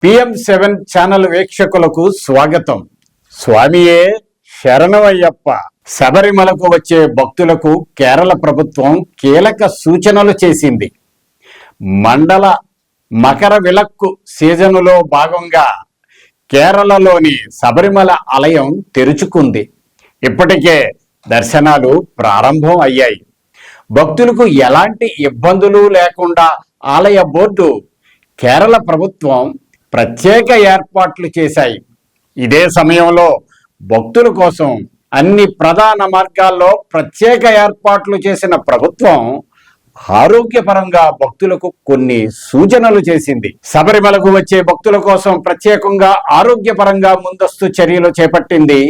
PM7 channel వీక్షకులకు స్వాగతం. స్వామియే శరణమయ్యప్ప. శబరిమలకు వచ్చే భక్తులకు కేరళ ప్రభుత్వం కీలక సూచనలు చేసింది. మండల మకర విలక్కు సీజనులో భాగంగా కేరళలోని శబరిమల ఆలయం తెరుచుకుంది. ఇప్పటికే దర్శనాలు ప్రారంభం అయ్యాయి. భక్తులకు ఎలాంటి ఇబ్బందులు లేకుండా ఆలయ బోర్డు, కేరళ ప్రభుత్వం ప్రత్యేక ఏర్పాట్లు చేశాయి. ఇదే సమయంలో భక్తుల కోసం అన్ని ప్రధాన మార్గాల్లో ప్రత్యేక ఏర్పాట్లు చేసిన ప్రభుత్వం ఆరోగ్యపరంగా భక్తులకు కొన్ని సూచనలు చేసింది. శబరిమలకు వచ్చే భక్తుల కోసం ప్రత్యేకంగా ఆరోగ్యపరంగా ముందస్తు చర్యలు చేపట్టింది.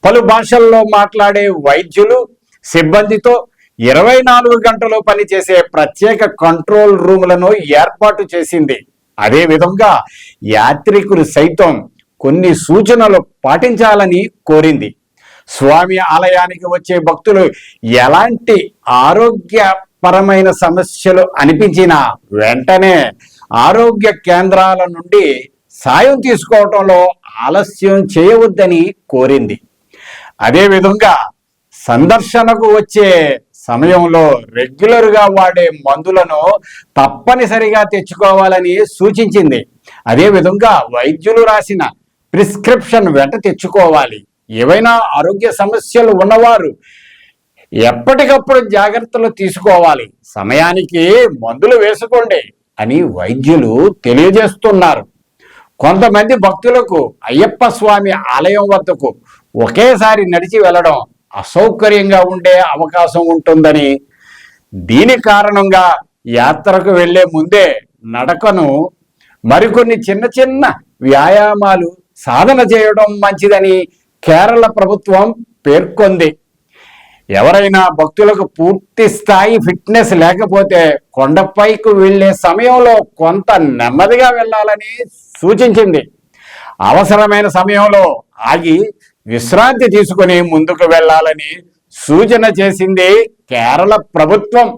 పలు భాషల్లో మాట్లాడే వైద్యులు, సిబ్బందితో 24 గంటలు పనిచేసే ప్రత్యేక కంట్రోల్ రూములను ఏర్పాటు చేసింది. అదేవిధంగా యాత్రికులు సైతం కొన్ని సూచనలు పాటించాలని కోరింది. స్వామి ఆలయానికి వచ్చే భక్తులు ఎలాంటి ఆరోగ్యపరమైన సమస్యలు అనిపించినా వెంటనే ఆరోగ్య కేంద్రాల నుండి సాయం తీసుకోవటంలో ఆలస్యం చేయవద్దని కోరింది. అదేవిధంగా సందర్శనకు వచ్చే సమయంలో రెగ్యులర్గా వాడే మందులను తప్పనిసరిగా తెచ్చుకోవాలని సూచించింది. అదేవిధంగా వైద్యులు రాసిన ప్రిస్క్రిప్షన్ వెంట తెచ్చుకోవాలి. ఏవైనా ఆరోగ్య సమస్యలు ఉన్నవారు ఎప్పటికప్పుడు జాగ్రత్తలు తీసుకోవాలి. సమయానికి మందులు వేసుకోండి అని వైద్యులు తెలియజేస్తున్నారు. కొంతమంది భక్తులకు అయ్యప్ప స్వామి ఆలయం వద్దకు ఒకేసారి నడిచి వెళ్ళడం అసౌకర్యంగా ఉండే అవకాశం ఉంటుందని, దీని కారణంగా యాత్రకు వెళ్లే ముందే నడకను, మరికొన్ని చిన్న చిన్న వ్యాయామాలు సాధన చేయడం మంచిదని కేరళ ప్రభుత్వం పేర్కొంది. ఎవరైనా భక్తులకు పూర్తి స్థాయి ఫిట్నెస్ లేకపోతే కొండపైకి వెళ్లే సమయంలో కొంత నెమ్మదిగా వెళ్ళాలని సూచించింది. అవసరమైన సమయంలో ఆగి విశ్రాంతి తీసుకుని ముందుకు వెళ్ళాలని సూచన చేసింది కేరళ ప్రభుత్వం.